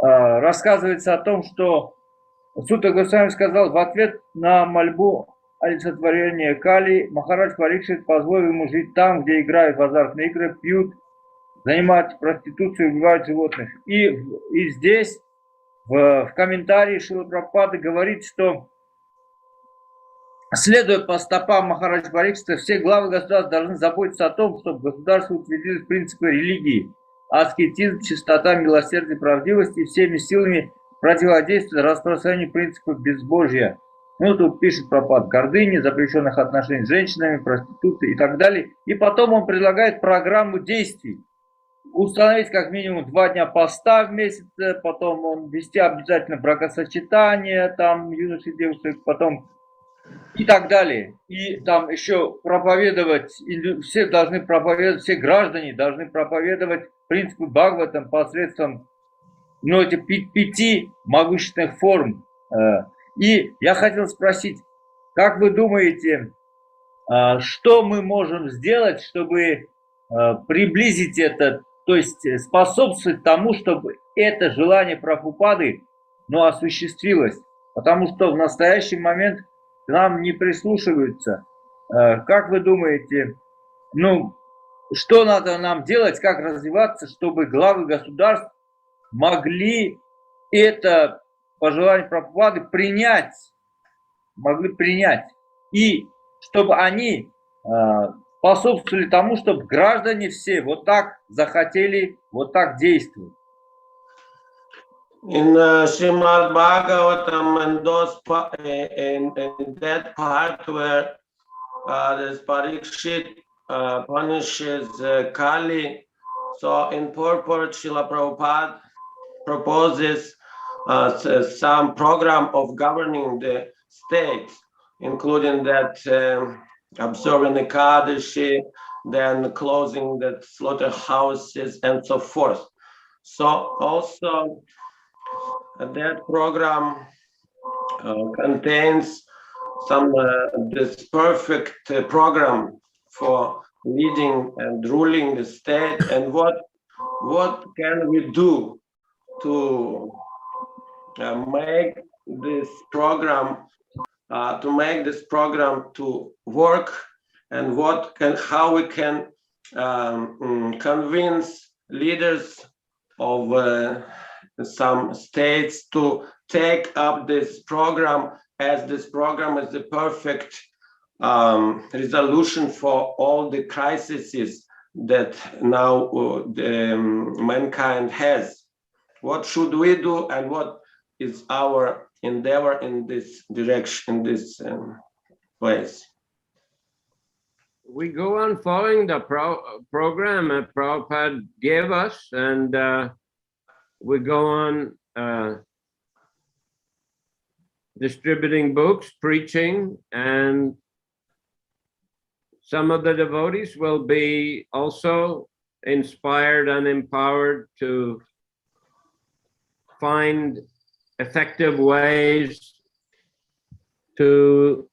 [SPEAKER 3] рассказывается о том, что Сутта Госвами сказал, в ответ на мольбу олицетворения Кали, Махарадж Парикшит позволил ему жить там, где играют в азартные игры, пьют, занимаются проституцией, убивают животных. И здесь, в комментарии Шрилы Прабхупады говорит, что, следуя по стопам Махараджа Парикшита, все главы государств должны заботиться о том, чтобы государство утвердилось принципы религии, аскетизм, чистота, милосердие, правдивость и всеми силами противодействует распространению принципов безбожия. Ну, тут пишет Прабхупада, гордыни, запрещенных отношений с женщинами, проституции и так далее. И потом он предлагает программу действий. Установить как минимум 2 дня поста в месяц, потом он вести обязательно бракосочетание, там, юноши, девушки, потом и так далее. И там еще проповедовать, все должны проповедовать, все граждане должны проповедовать принципы Бхагаватам посредством, ну, этих 5 могущественных форм. И я хотел спросить, как вы думаете, что мы можем сделать, чтобы приблизить это, то есть способствовать тому, чтобы это желание Прабхупады, ну, осуществилось? Потому что в настоящий момент к нам не прислушиваются. Как вы думаете, ну, что надо нам делать, как развиваться, чтобы главы государств могли это пожелание Прабхупады могли принять, и чтобы они способствовали тому, чтобы граждане все вот так захотели, вот так действовать?
[SPEAKER 1] In Srimad Bhagavatam, in that part where this Parikshit punishes Kali, so in purport, Srila Prabhupada proposes some program of governing the state, including that observing the Ekadashi, then closing the slaughterhouses and so forth. So also that program contains some this perfect program for leading and ruling the state, and what can we do to make this program to work, and how we can convince leaders of some states to take up this program, as this program is the perfect resolution for all the crises that now mankind has. What should we do, and what is our endeavor in this direction, in this place?
[SPEAKER 2] We go on following the program that Prabhupada gave us, and we go on distributing books, preaching, and some of the devotees will be also inspired and empowered to find effective ways to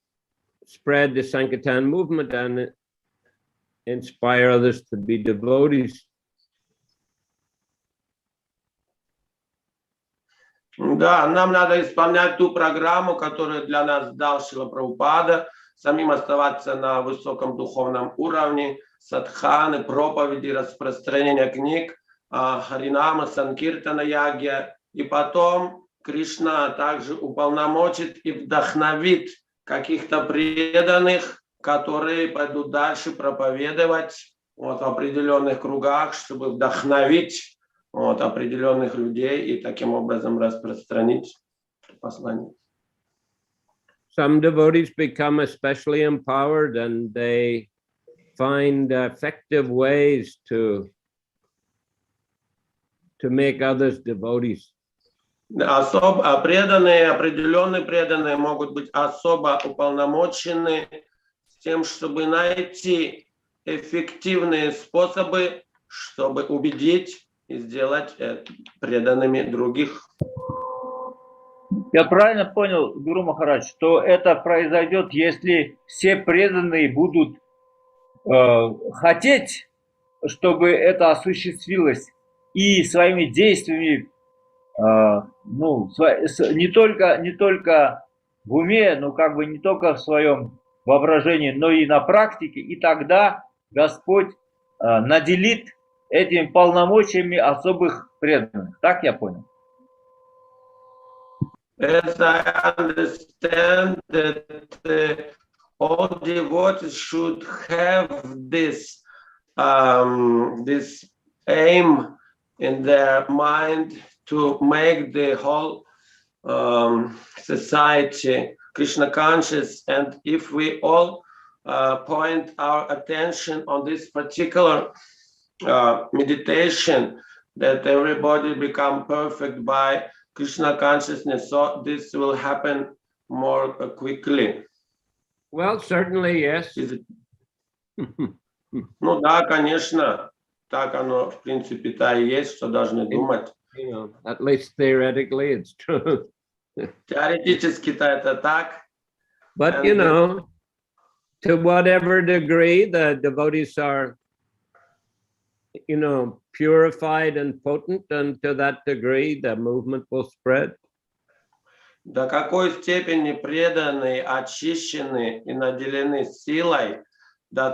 [SPEAKER 2] spread the Sankirtan movement and inspire others to be devotees.
[SPEAKER 1] Да, нам надо исполнять ту программу, которую для нас дал Шрила Прабхупада, самим оставаться на высоком духовном уровне, садханы, проповеди, распространение книг, Харинама, Санкиртана, Ягья, и потом Кришна также уполномочит и вдохновит каких-то преданных, которые пойдут дальше проповедовать в определенных кругах, чтобы вдохновить определенных людей и таким образом распространить послание.
[SPEAKER 2] Some devotees become especially empowered, and they find effective ways to make others devotees.
[SPEAKER 1] Особо преданные, определенные преданные могут быть особо уполномочены с тем, чтобы найти эффективные способы, чтобы убедить и сделать преданными других.
[SPEAKER 3] Я правильно понял, Гуру Махарадж, что это произойдет, если все преданные будут хотеть, чтобы это осуществилось, и своими действиями, не только в уме, но как бы не только в своем воображении, но и на практике, и тогда Господь наделит этими полномочиями особых преданных. Так я понял?
[SPEAKER 1] As I understand that all devotees should have this this aim in their mind to make the whole society Krishna conscious, and if we all point our attention on this particular meditation, that everybody become perfect by Krishna consciousness, so this will happen more quickly.
[SPEAKER 2] Well, certainly, yes.
[SPEAKER 1] Ну да, конечно, так оно в принципе-то и есть, что должны думать.
[SPEAKER 2] You know, at least theoretically, it's true.
[SPEAKER 1] Теоретически-то это так.
[SPEAKER 2] But, you know, to whatever degree the devotees are, you know, purified and potent, and to that degree, the movement will spread.
[SPEAKER 1] До какой степени преданные, очищены и наделены силой, до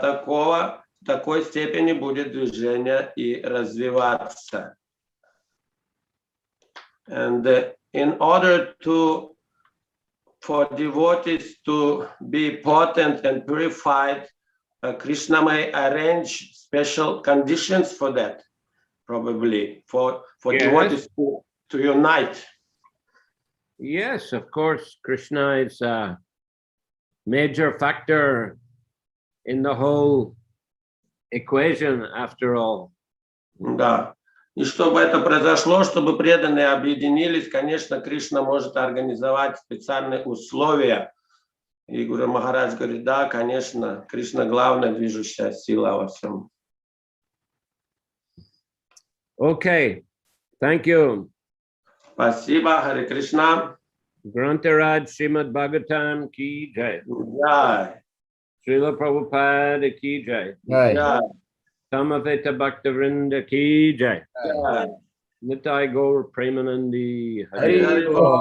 [SPEAKER 1] такой степени будет движение и развиваться. And in order for devotees to be potent and purified, Krishna may arrange special conditions for that, probably, for
[SPEAKER 2] Yes.
[SPEAKER 1] devotees to unite.
[SPEAKER 2] Yes, of course, Krishna is a major factor in the whole equation, after all.
[SPEAKER 1] Да. И чтобы это произошло, чтобы преданные объединились, конечно, Кришна может организовать специальные условия. И Гуру Махарадж говорит, да, конечно, Кришна главная движущая сила во всем.
[SPEAKER 2] Okay, thank you.
[SPEAKER 1] Спасибо, Харе Кришна.
[SPEAKER 2] Grantaraj Srimad Bhagavatam ki jai.
[SPEAKER 1] Jai.
[SPEAKER 2] Shrila Prabhupade ki jai.
[SPEAKER 1] Jai.
[SPEAKER 2] Samaveta Bhaktivinoda ki jai.
[SPEAKER 1] Jai.
[SPEAKER 2] Nitai Gaur Premanandi.
[SPEAKER 1] Hari Bol.